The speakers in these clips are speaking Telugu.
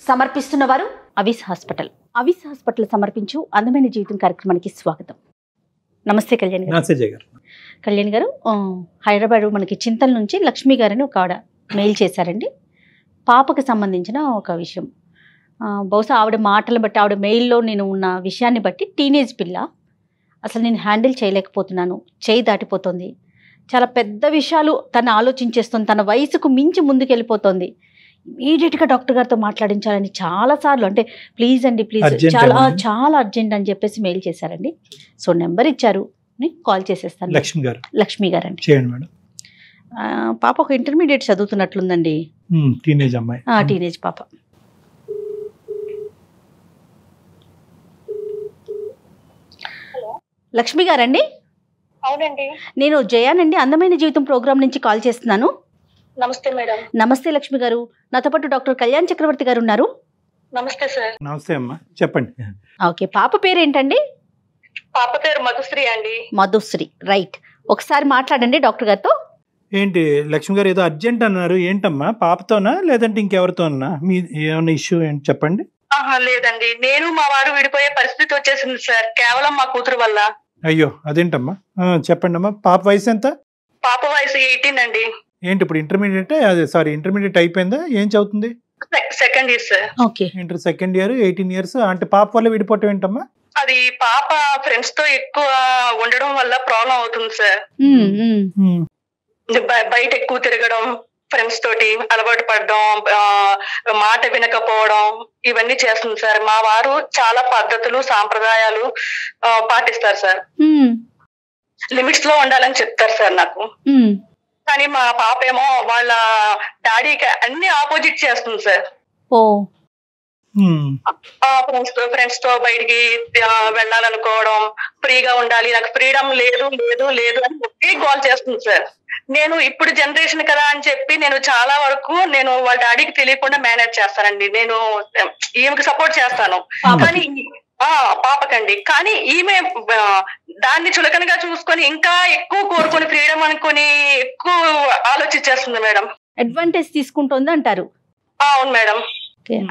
సమర్పిస్తున్న వారు అవిస్ హాస్పిటల్. అవిస్ హాస్పిటల్ సమర్పించు అందమైన జీవితం కార్యక్రమానికి స్వాగతం. నమస్తే కళ్యాణ్ గారు. నమస్తే జయ గారు. కళ్యాణ్ గారు, హైదరాబాద్ మనకి చింతల నుంచి లక్ష్మి గారని ఒక ఆవిడ మెయిల్ చేశారండి. పాపకు సంబంధించిన ఒక విషయం. బహుశా ఆవిడ మాటలు బట్టి, ఆవిడ మెయిల్లో నేను ఉన్న విషయాన్ని బట్టి, టీనేజ్ పిల్ల, అసలు నేను హ్యాండిల్ చేయలేకపోతున్నాను, చేయి దాటిపోతుంది, చాలా పెద్ద విషయాలు తను ఆలోచించేస్తుంది, తన వయసుకు మించి ముందుకు వెళ్ళిపోతుంది, ఇమీడియట్గా డాక్టర్ గారితో మాట్లాడించాలని చాలాసార్లు, అంటే ప్లీజ్ అండి ప్లీజ్, చాలా అర్జెంట్ అని చెప్పేసి మెయిల్ చేశారండి. సో నెంబర్ ఇచ్చారు, కాల్ చేసేస్తాను. లక్ష్మి గారు అండి. చేయండి మేడం. పాప ఒక ఇంటర్మీడియట్ చదువుతున్నట్లుందండి. టీనేజ్ అమ్మాయి. టీనేజ్ పాప. లక్ష్మి గారండి? అవునండి. నేను జయానండి, అందమైన జీవితం ప్రోగ్రామ్ నుంచి కాల్ చేస్తున్నాను. నమస్తే మేడం. నమస్తే లక్ష్మి గారు. నాతో పాటు డాక్టర్ కళ్యాణ్ చక్రవర్తి గారు ఉన్నారు. నమస్తే సార్. నమస్తే అమ్మా, చెప్పండి. ఓకే, పాప పేరు ఏంటండి? పాప పేరు మధుశ్రీ అండి. మధుశ్రీ, రైట్. ఒకసారి మాట్లాడండి డాక్టర్ గారితో. ఏంటి లక్ష్మి గారు, ఏదో అర్జెంట్ అన్నారు, ఏంటమ్మా? పాపతోనా లేదంటే ఇంకెవరితోనా? మీ ఏమైనా ఇష్యూ ఏంటి చెప్పండి. లేదండి, నేను మా వారు విడిపోయే పరిస్థితి వచ్చేసింది సార్, కేవలం మా కూతురు వల్ల. అయ్యో, అదేంటమ్మా? చెప్పండి అమ్మా. పాప వయసు ఎంత? పాప వయసు 18 అండి. ఏంటి ఇప్పుడు ఇంటర్మీడియట్, ఇంటర్మీడియట్ అయిపోయిందా? ఏం చదువుతుంది? Second year sir. Okay, inter second year, 18 years. అంటే పాప వల్ల విడిపోవటం ఏంటమ్మా? అది పాప ఫ్రెండ్స్ తో ఎక్కువ ఉండడం వల్ల ప్రాబ్లం అవుతుంది సార్. బయట ఎక్కువ తిరగడం, ఫ్రెండ్స్ తోటి అలవాటు పడడం, మాట వినకపోవడం, ఇవన్నీ చేస్తుంది సార్. మా వారు చాలా పద్ధతులు సాంప్రదాయాలు పాటిస్తారు సార్. లిమిట్స్ లో ఉండాలని చెప్తారు సార్ నాకు. కానీ మా పాప ఏమో వాళ్ళ డాడీకి అన్ని ఆపోజిట్ చేస్తుంది సార్. ఫ్రెండ్స్ తో బయటికి వెళ్ళాలనుకోవడం, ఫ్రీగా ఉండాలి, నాకు ఫ్రీడమ్ లేదు లేదు లేదు అని చెప్పి కాల్ చేస్తుంది సార్. నేను ఇప్పుడు జనరేషన్ కదా అని చెప్పి నేను చాలా వరకు నేను వాళ్ళ డాడీకి తెలియకుండా మేనేజ్ చేస్తానండి. నేను ఈమెకి సపోర్ట్ చేస్తాను, కానీ పాపకండి. కానీ ఈమె దాన్ని చులకనగా చూసుకొని ఇంకా ఎక్కువ కోరుకొని ఫ్రీడమ్ అనుకొని ఎక్కువ ఆలోచించేస్తుంది మేడం. అడ్వాంటేజ్ తీసుకుంటుంది అంటారు. అవును మేడం.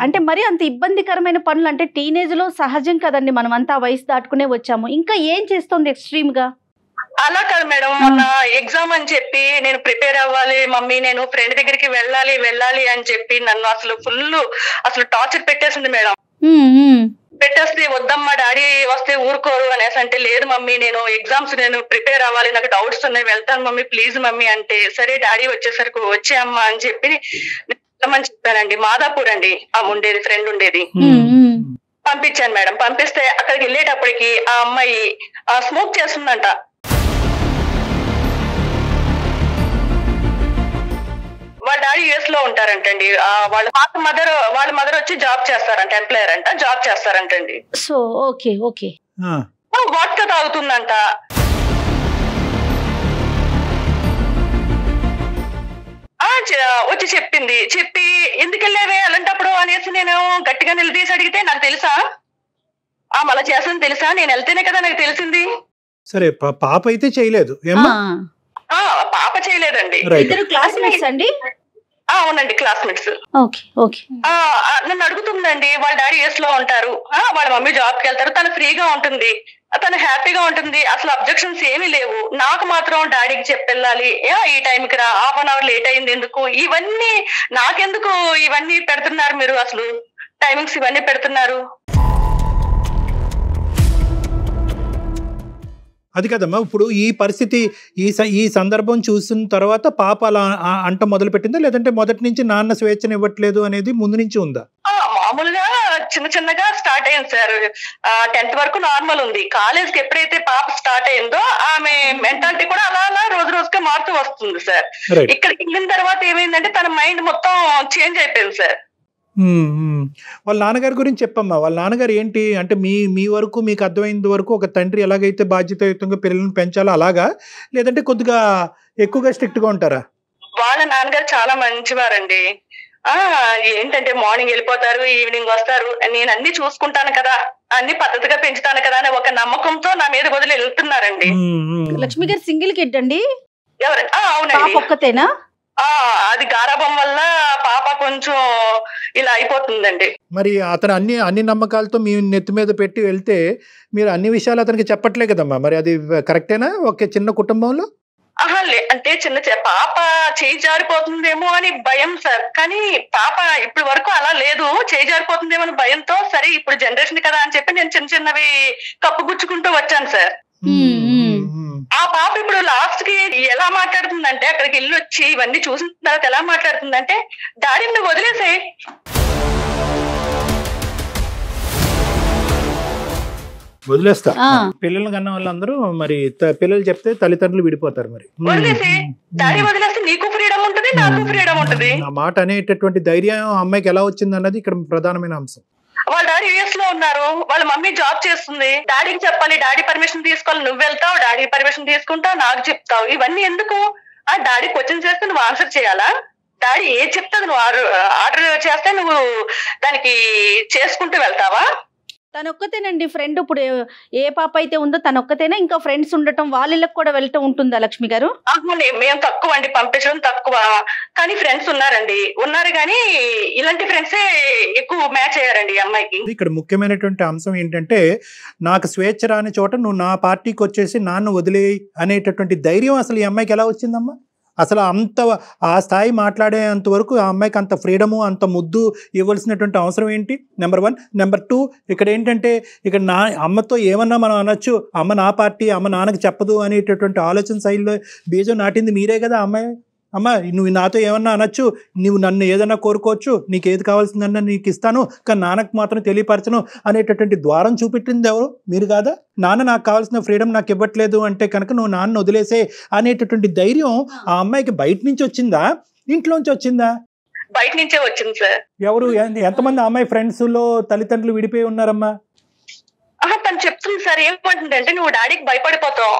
అంటే మరి అంత ఇబ్బందికరమైన పనులు అంటే టీనేజ్ లో సహజం కదండి, మనం అంతా వయసు దాటుకునే వచ్చాము, ఇంకా ఏం చేస్తుంది ఎక్స్ట్రీమ్ గా? అలా కాదు మేడం, మొన్న ఎగ్జామ్ అని చెప్పి నేను ప్రిపేర్ అవ్వాలి మమ్మీ, నేను ఫ్రెండ్ దగ్గరికి వెళ్ళాలి అని చెప్పి నన్ను అసలు టార్చర్ పెట్టేసింది మేడం. పెట్టేస్తే వద్దమ్మా డాడీ వస్తే ఊరుకోరు అనేసి అంటే, లేదు మమ్మీ నేను ఎగ్జామ్స్ నేను ప్రిపేర్ అవ్వాలి, నాకు డౌట్స్ ఉన్నాయి, వెళ్తాను మమ్మీ ప్లీజ్ మమ్మీ అంటే, సరే డాడీ వచ్చేసరికి వచ్చేయమ్మా అని చెప్పి అని చెప్పానండి. మాదాపూర్ అండి ఆ ఉండేది, ఫ్రెండ్ ఉండేది. పంపించాను మేడం. పంపిస్తే అక్కడికి వెళ్ళేటప్పటికి ఆ అమ్మాయి స్మోక్ చేస్తుందంట. వాళ్ళ డాడీ యుఎస్ లో ఉంటారంటండి. వాళ్ళ మదర్ వచ్చి జాబ్ చేస్తారంట, ఎంప్లాయర్ అంట, జాబ్ చేస్తారంటండి. So okay okay. వాట్కా తాగుతుందంట. వచ్చి చెప్పి ఎందుకు వెళ్ళావే అలాంటప్పుడు అనేసి నేను గట్టిగా నిలదీసి అడిగితే, నాకు తెలుసా మళ్ళా చేస్తాను తెలుసా, నేను వెళ్తేనే కదా నాకు తెలిసింది. సరే, పాప అయితే చేయలేదు. పాప చేయలేదండి. ఇద్దరు క్లాస్మేట్స్ అండి? అవునండి, క్లాస్మేట్స్. నన్ను అడుగుతుందండి, వాళ్ళ డాడీ యుఎస్ లో ఉంటారు, వాళ్ళ మమ్మీ జాబ్ కి వెళ్తారు, తను ఫ్రీగా ఉంటుంది, తను హ్యాపీగా ఉంటుంది, అసలు అబ్జెక్షన్స్ ఏమీ లేవు. నాకు మాత్రం డాడీకి చెప్పెళ్ళాలి, ఈ టైంకి రా, 1/2 hour లేట్ అయింది ఎందుకు, ఇవన్నీ నాకెందుకు ఇవన్నీ పెడుతున్నారు మీరు, అసలు టైమింగ్స్ ఇవన్నీ పెడుతున్నారు. అది కదమ్మా, ఇప్పుడు ఈ పరిస్థితి ఈ సందర్భం చూసిన తర్వాత పాప అలా అంట మొదలు పెట్టిందా, లేదంటే మొదటి నుంచి నాన్న స్వేచ్ఛను ఇవ్వట్లేదు అనేది ముందు నుంచి ఉందా? మామూలుగా చిన్నగా స్టార్ట్ అయింది సార్. 10th వరకు నార్మల్ ఉంది. కాలేజ్కి ఎప్పుడైతే పాప స్టార్ట్ అయిందో ఆమె మెంటాలిటీ కూడా అలా రోజు రోజుగా మారుతూ వస్తుంది సార్. ఇక్కడికి వెళ్ళిన తర్వాత ఏమైందంటే తన మైండ్ మొత్తం చేంజ్ అయిపోయింది సార్. వాళ్ళ నాన్నగారి గురించి చెప్పమ్మా. వాళ్ళ నాన్నగారు ఏంటి అంటే, మీ వరకు మీకు అర్థమైనంత వరకు ఒక తండ్రి ఎలాగైతే బాధ్యతాయుతంగా పిల్లల్ని పెంచాలో అలాగా, లేదంటే కొద్దిగా ఎక్కువగా స్ట్రిక్ట్ గా ఉంటారా? వాళ్ళ నాన్నగారు చాలా మంచివారండి. ఏంటంటే మార్నింగ్ వెళ్ళిపోతారు, ఈవినింగ్ వస్తారు, నేను అన్ని చూసుకుంటాను కదా, అన్ని పద్ధతిగా పెంచుతాను కదా అని ఒక నమ్మకంతో నా మీద వదిలి వెళ్తున్నారండి. లక్ష్మి గారు సింగిల్ కిడ్ అండి? ఎవరండి? అవునండి. ఒక్కతేనా? అది గారాబం వల్ల పాప కొంచెం ఇలా అయిపోతుందండి. మరి అతను అన్ని నమ్మకాలతో మీ నెత్తి మీద పెట్టి వెళ్తే మీరు అన్ని విషయాలు అతనికి చెప్పట్లే కదమ్మా, మరి అది కరెక్టేనా ఒక చిన్న కుటుంబంలో? అంటే చిన్న పాప చేయి జారిపోతుందేమో అని భయం సార్, కానీ పాప ఇప్పటి వరకు అలా లేదు, చేయి జారిపోతుందేమో అని భయంతో సరే ఇప్పుడు జనరేషన్ కదా అని చెప్పి నేను చిన్న చిన్నవి కప్పుగుచ్చుకుంటూ వచ్చాను సార్. ఆ పాప ఇప్పుడు లాస్ట్ కి ఎలా మాట్లాడుతుందంటే, అక్కడికి ఇల్లు వచ్చి ఇవన్నీ చూసిన తర్వాత ఎలా మాట్లాడుతుందంటే, డాడీ నువ్వు వదిలేసే, వదిలేస్తా. పిల్లలు కన్నా వాళ్ళందరూ మరి పిల్లలు చెప్తే తల్లిదండ్రులు విడిపోతారు. మరి వదిలేసే డాడీ వదిలేస్తే నీకు ఫ్రీడమ్ ఉంటుంది, నాకు ఫ్రీడమ్ ఉంటుంది. ఆ మాట అనేటటువంటి ధైర్యం అమ్మాయికి ఎలా వచ్చింది అన్నది ఇక్కడ ప్రధానమైన అంశం. వాళ్ళ డాడీ యుఎస్ లో ఉన్నారు, వాళ్ళ మమ్మీ జాబ్ చేస్తుంది, డాడీకి చెప్పాలి, డాడీ పర్మిషన్ తీసుకోవాలి, నువ్వు వెళ్తావు, డాడీ పర్మిషన్ తీసుకుంటావు, నాకు చెప్తావు, ఇవన్నీ ఎందుకు? డాడీ క్వశ్చన్ చేస్తే నువ్వు ఆన్సర్ చేయాలా? డాడీ ఏది చెప్తే నువ్వు ఆర్డర్ చేస్తే నువ్వు దానికి చేసుకుంటూ వెళ్తావా? తనొక్కతేనండి ఫ్రెండ్. ఇప్పుడు ఏ పాప అయితే ఉందో తనొక్కతేనా, ఇంకా ఫ్రెండ్స్ ఉండటం వాళ్ళకి కూడా వెళ్ళటం ఉంటుందా లక్ష్మి గారు? మేము తక్కువ అండి, పంపించడం తక్కువ, కానీ ఫ్రెండ్స్ ఉన్నారు కానీ ఇలాంటి ఫ్రెండ్సే ఎక్కువ మ్యాచ్ అయ్యారండి ఈ అమ్మాయికి. ఇక్కడ ముఖ్యమైనటువంటి అంశం ఏంటంటే, నాకు స్వేచ్ఛ రాని చోట నువ్వు నా పార్టీకి వచ్చేసి నాన్ను వదిలేయి అనేటటువంటి ధైర్యం అసలు ఈ అమ్మాయికి ఎలా వచ్చిందమ్మా? అసలు ఆ స్థాయి మాట్లాడేంత వరకు ఆ అమ్మాయికి అంత ఫ్రీడము, అంత ముద్దు ఇవ్వాల్సినటువంటి అవసరం ఏంటి? నెంబర్ 1. నెంబర్ 2, ఇక్కడ ఏంటంటే ఇక్కడ నా అమ్మతో ఏమన్నా మనం అనొచ్చు, అమ్మ నా పార్టీ, అమ్మ నాన్నకి చెప్పదు అనేటటువంటి ఆలోచన శైలిలో బీజం నాటింది మీరే కదా అమ్మాయి. అమ్మ నువ్వు నాతో ఏమన్నా అనొచ్చు, నువ్వు నన్ను ఏదన్నా కోరుకోవచ్చు, నీకు ఏది కావాల్సిందన్నా నీకు ఇస్తాను, కానీ నాన్నకు మాత్రం తెలియపరచను అనేటటువంటి ద్వారం చూపెట్టింది ఎవరు? మీరు కాదా? నాన్న నాకు కావాల్సిన ఫ్రీడమ్ నాకు ఇవ్వట్లేదు అంటే కనుక నువ్వు నాన్న వదిలేసే అనేటటువంటి ధైర్యం ఆ అమ్మాయికి బయట నుంచి వచ్చిందా, ఇంట్లోంచి వచ్చిందా? బయట నుంచే వచ్చింది సార్. ఎవరు ఎంతమంది అమ్మాయి ఫ్రెండ్స్ లో తల్లిదండ్రులు విడిపోయి ఉన్నారమ్మా? తను చెప్తుంది సార్, ఏమంటుందంటే నువ్వు డాడీకి భయపడిపోతావు.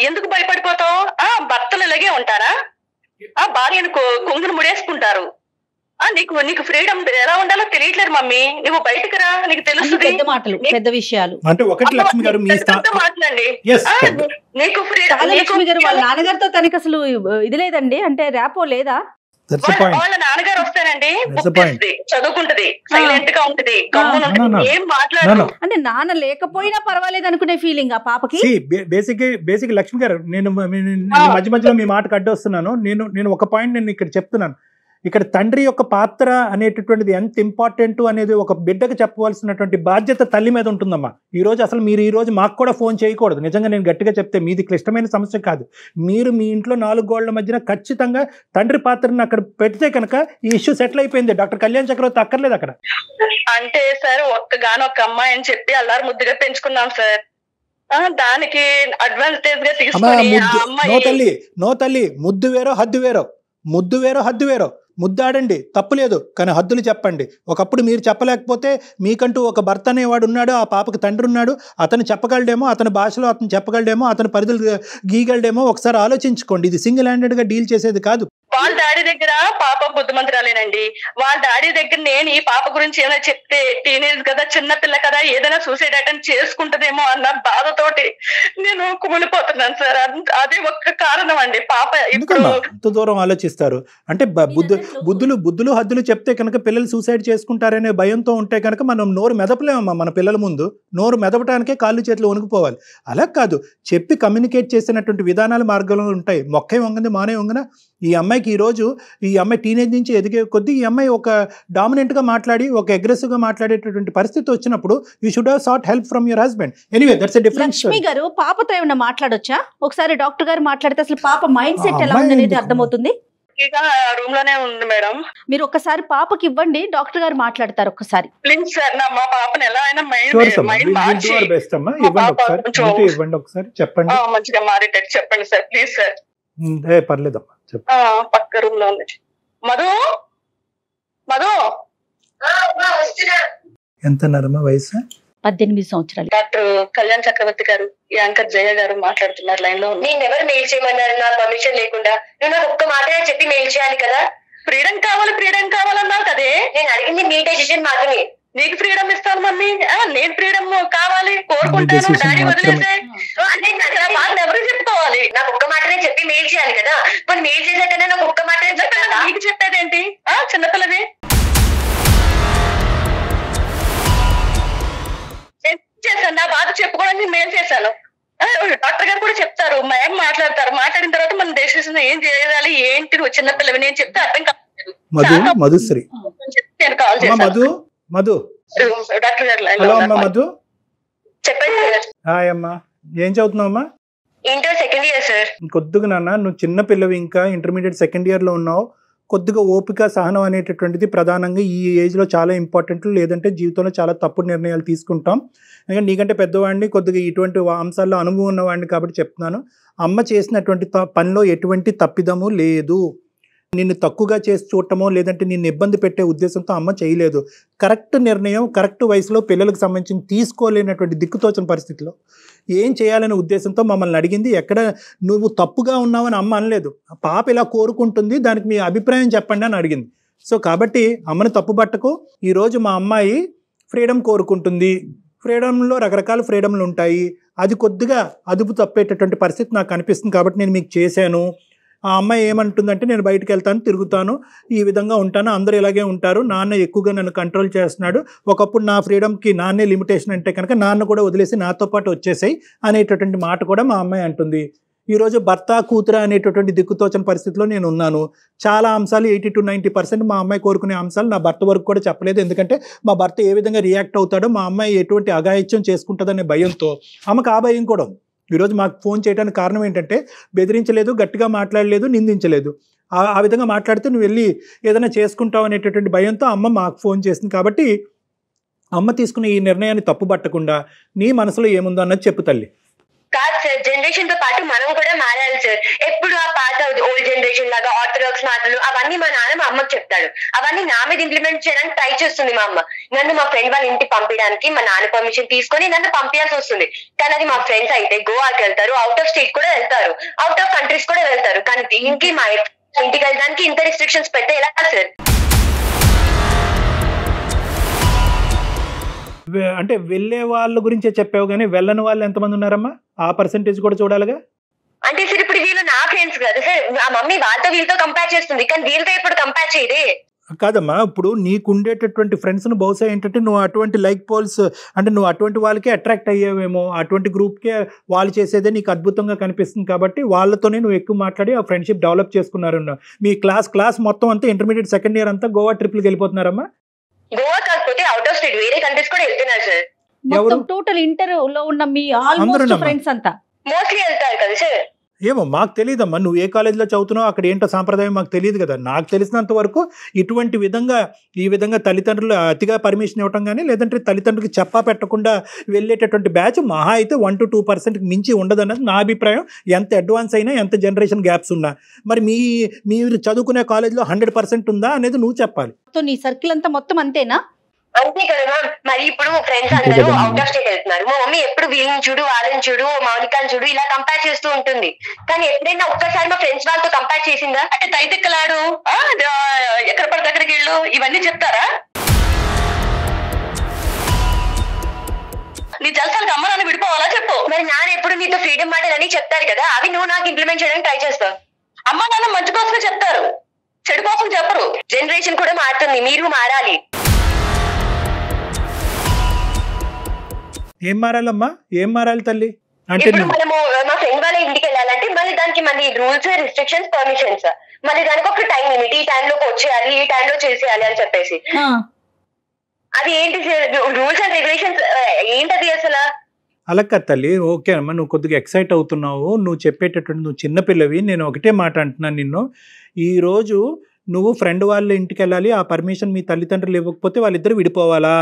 ఎందుకు భయపడిపోతావు? భర్తలు ఇలాగే ఉంటారా? భార్యను కొంగును ముడేసుకుంటారు. నీకు ఫ్రీడమ్ ఎలా ఉండాలో తెలియట్లేదు మమ్మీ, నువ్వు బయటకు రా, నీకు తెలుస్తుంది. పెద్ద మాటలు, పెద్ద విషయాలు అంటే ఒకటి లక్ష్మి గారు మాట్లాడండి. నీకు లక్ష్మి గారు వాళ్ళ నాన్నగారితో తనకి అసలు ఇది లేదండి, అంటే ర్యాపో లేదా? వాళ్ళ నాన్నగారు వస్తానండి, చదువుకుంటది, సైలెంట్ గా ఉంటది, ఏం మాట్లాడదు. అంటే నాన్న లేకపోయినా పర్వాలేదు అనుకునే ఫీలింగ్ ఆ పాపకి. బేసిక్ లక్ష్మి గారు, నేను మధ్య మధ్యలో మీ మాటకు అడ్డొస్తున్నాను. నేను ఒక పాయింట్ నేను ఇక్కడ చెప్తున్నాను. ఇక్కడ తండ్రి యొక్క పాత్ర అనేటటువంటిది ఎంత ఇంపార్టెంట్ అనేది ఒక బిడ్డకు చెప్పవలసినటువంటి బాధ్యత తల్లి మీద ఉంటుందమ్మా. ఈరోజు అసలు మీరు ఈరోజు మాకు కూడా ఫోన్ చేయకూడదు. నిజంగా నేను గట్టిగా చెప్తే మీది క్లిష్టమైన సమస్య కాదు. మీరు మీ ఇంట్లో 4 గోళ్ల మధ్యన ఖచ్చితంగా తండ్రి పాత్రను అక్కడ పెడితే కనుక ఈ ఇష్యూ సెటిల్ అయిపోయింది. డాక్టర్ కళ్యాణ్ చక్రవర్తి అక్కర్లేదు అక్కడ. అంటే సార్ ఒక్క అమ్మాయి అని చెప్పి అల్లారు ముద్దుగా పెంచుకున్నాం సార్. దానికి అడ్వాంటేజ్ గా తీసుకుని నో తల్లి ముద్దు వేరో హద్దు వేరో ముద్దాడండి, తప్పులేదు, కానీ హద్దులు చెప్పండి. ఒకప్పుడు మీరు చెప్పలేకపోతే మీకంటూ ఒక భర్త అనేవాడు ఉన్నాడు, ఆ పాపకి తండ్రి ఉన్నాడు, అతను చెప్పగలడేమో, అతని భాషలో అతను చెప్పగలడేమో, అతని పరిధులు గీయగలడేమో. ఒకసారి ఆలోచించుకోండి. ఇది సింగిల్ హ్యాండెడ్ గా డీల్ చేసేది కాదు. వాళ్ళ డాడీ దగ్గర పాప బుద్ధిమంతురాలేనండి. వాళ్ళ డాడీ దగ్గర నేను ఈ పాప గురించి ఏమైనా చెప్తే టీనేజ్ కదా, చిన్న పిల్ల కదా, ఏదైనా సూసైడ్ అటెంప్ట్ చేసుకుంటదేమో అన్న బాధతోటి నేను కుమిలిపోతున్నాను సార్. అదే ఒక్క కారణం అండి. పాప ఇప్పుడు అంత దూరం ఆలోచిస్తారు అంటే బుద్ధులు హద్దులు చెప్తే కనుక పిల్లలు సూసైడ్ చేసుకుంటారనే భయంతో ఉంటే కనుక మనం నోరు మెదపలేమమ్మా. మన పిల్లల ముందు నోరు మెదపడానికే కాళ్ళు చేతులు వణుకుపోవాలి. అలా కాదు, చెప్పి కమ్యూనికేట్ చేసినటువంటి విధానాలు మార్గాలు ఉంటాయి. మొక్కే వంగంది మానే వంగన. ఈ అమ్మాయికి ఈరోజు ఈ అమ్మాయి టీనేజ్ నుంచి ఎదిగే కొద్దీ ఈ అమ్మాయి ఒక డామినెంట్ గా మాట్లాడి ఒక అగ్రెసివ్ గా మాట్లాడేటటువంటి పరిస్థితి వచ్చినప్పుడు you should have sought help from your husband. Anyway that's a difference. Lakshmi గారు పాపతో ఏమైనా మాట్లాడొచ్చా? ఒకసారి డాక్టర్ గారు మాట్లాడితే అసలు పాప మైండ్ సెట్ ఎలా ఉందనేది అర్థమవుతుంది. రూమ్ లోనే ఉంది మేడం. మీరు ఒక్కసారి పాపకి ఇవ్వండి, డాక్టర్ గారు మాట్లాడతారు. ఒక్కసారి ప్లీజ్ సార్, మా పాపని ఎలా అయినా ఇవ్వండి, ఒకసారి చెప్పండి, మంచిగా మారేటట్టు చెప్పండి సార్, ప్లీజ్ సార్. పర్లేదమ్మా, పక్క రూమ్ లో ఉంది. మధు ఎంత నరమ వయసు? 18 సంవత్సరాలు. డాక్టర్ కళ్యాణ్ చక్రవర్తి గారు, యాంకర్ జయ గారు మాట్లాడుతున్నారు లైన్ లో. నేను ఎవరు మెయిల్ చేయమన్నారు నా పర్మిషన్ లేకుండా? నువ్వు నాకు ఒక్క మాట చెప్పి మెయిల్ చేయాలి కదా. ఫ్రీడమ్ కావాలన్నావు కదే. నేను అడిగింది నీ డెసిషన్ మాత్రమే. నీకు ఫ్రీడమ్ ఇస్తాను మమ్మీ, నేను ఫ్రీడమ్ కావాలి కోరుకుంటాను, డాడీ వదిలేసే ఎవరు చెప్పుకోవాలి? నాకు ఒక్క మాటనే చెప్పి మెయిల్ చేయాలి కదా. మరి మెయిల్ చేసాకనే నాకు ఒక్క మాట నీకు చెప్పేదేంటి చిన్నపిల్లవి చేశాను, నా బాధ చెప్పుకోవడానికి నేను చేశాను. డాక్టర్ గారు కూడా చెప్తారు, మేడం మాట్లాడతారు, మాట్లాడిన తర్వాత మనం డెసిషన్ ఏం చేయాలి ఏంటి, నువ్వు చిన్నపిల్లవి నేను చెప్తే అర్థం కాదు. మధుశ్రీ నేను కాల్ చేశాను. మధు డాక్టర్ గారు హలో అమ్మా. మధు చెప్పండి సార్. హాయ్ అమ్మా, ఏం చదువుతున్నావమ్మా? Inter second year sir. కొద్దిగా నాన్న, నువ్వు చిన్న పిల్లవి, ఇంకా ఇంటర్మీడియట్ సెకండ్ ఇయర్లో ఉన్నావు. కొద్దిగా ఓపిక సహనం అనేటటువంటిది ప్రధానంగా ఈ ఏజ్లో చాలా ఇంపార్టెంట్. లేదంటే జీవితంలో చాలా తప్పుడు నిర్ణయాలు తీసుకుంటాం. ఎందుకంటే నీకంటే పెద్దవాడిని, కొద్దిగా ఇటువంటి అంశాల్లో అనుభవం ఉన్నవాడిని కాబట్టి చెప్తున్నాను. అమ్మ చేసినటువంటి పనిలో ఎటువంటి తప్పిదము లేదు. నిన్ను తక్కువగా చేసి చూడటమో లేదంటే నిన్ను ఇబ్బంది పెట్టే ఉద్దేశంతో అమ్మ చేయలేదు. కరెక్ట్ నిర్ణయం కరెక్ట్ వయసులో పిల్లలకు సంబంధించి తీసుకోలేనటువంటి దిక్కుతోచని పరిస్థితిలో ఏం చేయాలనే ఉద్దేశంతో మమ్మల్ని అడిగింది. ఎక్కడ నువ్వు తప్పుగా ఉన్నావని అమ్మ అనలేదు. పాప ఇలా కోరుకుంటుంది, దానికి మీ అభిప్రాయం చెప్పండి అని అడిగింది. సో కాబట్టి అమ్మను తప్పుబట్టకు. ఈరోజు మా అమ్మాయి ఫ్రీడమ్ కోరుకుంటుంది. ఫ్రీడమ్లో రకరకాల ఫ్రీడమ్లు ఉంటాయి. అది కొద్దిగా అదుపు తప్పేటటువంటి పరిస్థితి నాకు అనిపిస్తుంది కాబట్టి నేను మీకు చేశాను. ఆ అమ్మాయి ఏమంటుందంటే, నేను బయటకు వెళ్తాను, తిరుగుతాను, ఈ విధంగా ఉంటాను, అందరూ ఇలాగే ఉంటారు, నాన్న ఎక్కువగా నన్ను కంట్రోల్ చేస్తున్నాడు, ఒకప్పుడు నా ఫ్రీడమ్కి నాన్నే లిమిటేషన్ అంటే కనుక నాన్న కూడా వదిలేసి నాతో పాటు వచ్చేసాయి అనేటటువంటి మాట కూడా మా అమ్మాయి అంటుంది. ఈరోజు భర్త కూతుర అనేటటువంటి దిక్కుతోచని పరిస్థితిలో నేను ఉన్నాను. చాలా అంశాలు 80 to 90% మా అమ్మాయి కోరుకునే అంశాలు నా భర్త వరకు కూడా చెప్పలేదు. ఎందుకంటే మా భర్త ఏ విధంగా రియాక్ట్ అవుతాడో, మా అమ్మాయి ఎటువంటి అఘాయిత్యం చేసుకుంటుందనే భయంతో ఆమెకు ఆ భయం కూడా ఉంది. ఈరోజు మాకు ఫోన్ చేయడానికి కారణం ఏంటంటే, బెదిరించలేదు, గట్టిగా మాట్లాడలేదు, నిందించలేదు. ఆ విధంగా మాట్లాడితే నువ్వు వెళ్ళి ఏదైనా చేసుకుంటావు అనేటటువంటి భయంతో అమ్మ మాకు ఫోన్ చేసింది. కాబట్టి అమ్మ తీసుకున్న ఈ నిర్ణయాన్ని తప్పుపట్టకుండా నీ మనసులో ఏముందో అన్నది చెప్పు తల్లి. కాదు సార్, జనరేషన్ తో పాటు మనం కూడా మారాలి సార్. ఎప్పుడు ఆ పాత ఓల్డ్ జనరేషన్ లాగా ఆర్థడాక్స్ మాటలు అవన్నీ మా నాన్న మా అమ్మకి చెప్తాడు. అవన్నీ నా మీద ఇంప్లిమెంట్ చేయడానికి ట్రై చేస్తుంది మా అమ్మ. నన్ను మా ఫ్రెండ్ వాళ్ళ ఇంటికి పంపించడానికి మా నాన్న పర్మిషన్ తీసుకొని నన్ను పంపించాల్సి వస్తుంది. కానీ అది మా ఫ్రెండ్స్ అయితే గోవాకి వెళ్తారు, అవుట్ ఆఫ్ స్టేట్ కూడా వెళ్తారు, అవుట్ ఆఫ్ కంట్రీస్ కూడా వెళ్తారు. కానీ దీనికి మా ఇంటికి వెళ్ళడానికి ఇంత రిస్ట్రిక్షన్స్ పెడితే ఎలా సార్? అంటే వెళ్ళే వాళ్ళ గురించే చెప్పావు, కానీ వెళ్ళని వాళ్ళు ఎంతమంది ఉన్నారమ్మా? ఆ పర్సెంటేజ్ కూడా చూడాలిగా. అంటే సార్ ఇప్పుడు వీళ్ళు నా ఫ్రెండ్స్ కదా సార్, మా మమ్మీ వాళ్ళతో వీళ్ళతో కంపేర్ చేస్తుంది, కానీ వీళ్ళతో ఎప్పుడు కంపేర్ చేయదే. కాదమ్మా, ఇప్పుడు నీకు ఉండేటటువంటి ఫ్రెండ్స్ను బహుశా ఏంటంటే నువ్వు అటువంటి లైక్ పోల్స్, అంటే నువ్వు అటువంటి వాళ్ళకే అట్రాక్ట్ అయ్యేవేమో, అటువంటి గ్రూప్కే వాళ్ళు చేసేదే నీకు అద్భుతంగా కనిపిస్తుంది కాబట్టి వాళ్ళతోనే నువ్వు ఎక్కువ మాట్లాడి ఆ ఫ్రెండ్షిప్ డెవలప్ చేసుకున్నారు. మీ క్లాస్ మొత్తం అంతా ఇంటర్మీడియట్ సెకండ్ ఇయర్ అంతా గోవా ట్రిప్కి వెళ్ళిపోతున్నారమ్మా? గోవా కాకపోతే అవుట్ ఆఫ్ స్టేట్ వేరే కంట్రీస్ కూడా వెళ్తున్నారు సార్. మొత్తం టోటల్ ఇంటర్ లో ఉన్న మీ ఆల్మోస్ట్ ఫ్రెండ్స్ అంతా మోస్ట్లీ వెళ్తారు కదా సార్. ఏమో మాకు తెలియదమ్మా, నువ్వు ఏ కాలేజీలో చదువుతున్నావు, అక్కడ ఏంటో సాంప్రదాయం మాకు తెలియదు కదా. నాకు తెలిసినంత వరకు ఇటువంటి విధంగా ఈ విధంగా తల్లిదండ్రులు అతిగా పర్మిషన్ ఇవ్వటం కానీ, లేదంటే తల్లిదండ్రులకి చెప్పా పెట్టకుండా వెళ్ళేటటువంటి బ్యాచ్ మహా అయితే 1 to 2% మించి ఉండదన్నది నా అభిప్రాయం. ఎంత అడ్వాన్స్ అయినా, ఎంత జనరేషన్ గ్యాప్స్ ఉన్నా. మరి మీరు చదువుకునే కాలేజీలో 100% ఉందా అనేది నువ్వు చెప్పాలి. నీ సర్కిల్ అంతా మొత్తం అంతేనా? అంతే కదా మ్యామ్. మరి ఇప్పుడు ఫ్రెండ్స్ అందరూ అవుట్ ఆఫ్ స్టేట్ వెళ్తున్నారు. మా మమ్మీ ఎప్పుడు వీళ్ళని చూడు, వాళ్ళని చూడు, మౌనికాని చూడు ఇలా కంపేర్ చేస్తూ ఉంటుంది. కానీ ఎప్పుడైనా ఒక్కసారి మా ఫ్రెండ్స్ వాళ్ళతో కంపేర్ చేసిందా? అంటే తైతెక్కలాడు, ఎక్కడ పడితే అక్కడికి వెళ్ళు, ఇవన్నీ చెప్తారా? నీ జలసాలకు అమ్మ నాన్న విడిపోవాలా చెప్పు. మరి నాన్న ఎప్పుడు నీతో ఫ్రీడమ్ మాటలని చెప్తారు కదా, అవి నువ్వు నాకు ఇంప్లిమెంట్ చేయడానికి ట్రై చేస్తావు. అమ్మ నాన్న మంచి కోసమే చెప్తారు, చెడు కోసం చెప్పరు. జనరేషన్ కూడా మారుతుంది, మీరు మారాలి. ఏం మారాలమ్మా? ఏం మారాలి తల్లి? అంటే ఇప్పుడు మనము మా ఫ్రెండ్ వాళ్ళ ఇంటికి వెళ్ళాలంటే మళ్ళీ దానికి మళ్ళీ రూల్స్, రిస్ట్రిక్షన్స్, పర్మిషన్స్, మళ్ళీ దానికి ఒక టైం లిమిట్, ఈ టైంలోకి వచ్చేయాలి, ఈ టైంలో చేసేయాలి అని చెప్పేసి. అది ఏంటి రూల్స్ అండ్ రెగ్యులేషన్స్ ఏంటది అసలు? అలా కదా తల్లి. ఓకే అమ్మా, నువ్వు కొద్దిగా ఎక్సైట్ అవుతున్నావు, నువ్వు చెప్పేటటువంటి, నువ్వు చిన్నపిల్లవి. నేను ఒకటే మాట అంటున్నాను నిన్ను. ఈరోజు నువ్వు ఫ్రెండ్ వాళ్ళ ఇంటికి వెళ్ళాలి, ఆ పర్మిషన్ మీ తల్లిదండ్రులు ఇవ్వకపోతే వాళ్ళిద్దరు విడిపోవాలా?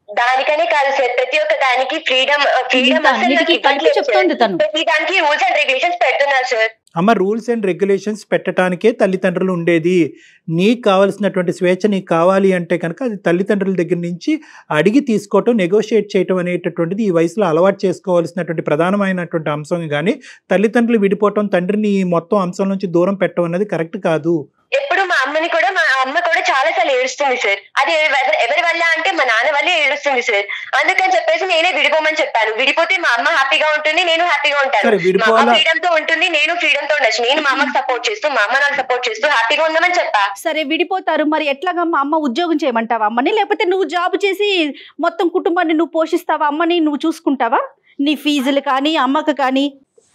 దానికనే కాదు సార్, ప్రతి ఒక్క దానికి ఫ్రీడమ్ చెప్తుంది తను. ప్రతి దానికి రూల్స్ అండ్ రెగ్యులేషన్స్ పెడుతున్నారు సార్. అమ్మ, రూల్స్ అండ్ రెగ్యులేషన్స్ పెట్టడానికే తల్లిదండ్రులు ఉండేది. నీకు కావాల్సినటువంటి స్వేచ్ఛ నీకు కావాలి అంటే కనుక అది తల్లిదండ్రుల దగ్గర నుంచి అడిగి తీసుకోవటం, నెగోషియేట్ చేయటం అనేటటువంటిది ఈ వయసులో అలవాటు చేసుకోవాల్సినటువంటి ప్రధానమైనటువంటి అంశం. కానీ తల్లిదండ్రులు విడిపోవటం, తండ్రిని మొత్తం అంశం నుంచి దూరం పెట్టడం అనేది కరెక్ట్ కాదు. ఎప్పుడు మా అమ్మని కూడా మా అమ్మ కూడా చాలా సార్లు ఏడుస్తుంది సార్. అది ఎవరి వల్ల అంటే మా నాన్న వల్లే ఏడుస్తుంది సార్. అందుకని చెప్పేసి నేనే విడిపోమని చెప్పాను. విడిపోతే మా అమ్మ హ్యాపీగా ఉంటుంది, నేను హ్యాపీగా ఉంటాను. మా అమ్మ ఫ్రీడమ్ తో ఉంటుంది, నేను ఫ్రీడమ్ తో ఉండొచ్చు. నేను మా అమ్మకి సపోర్ట్ చేస్తూ, మా అమ్మ నాకు సపోర్ట్ చేస్తూ హ్యాపీగా ఉందామని చెప్పా. సరే విడిపోతారు, మరి ఎట్లాగా మా అమ్మ ఉద్యోగం చేయమంటావా అమ్మని, లేకపోతే నువ్వు జాబ్ చేసి మొత్తం కుటుంబాన్ని నువ్వు పోషిస్తావా, అమ్మని నువ్వు చూసుకుంటావా, నీ ఫీజులు కానీ అమ్మకు కానీ?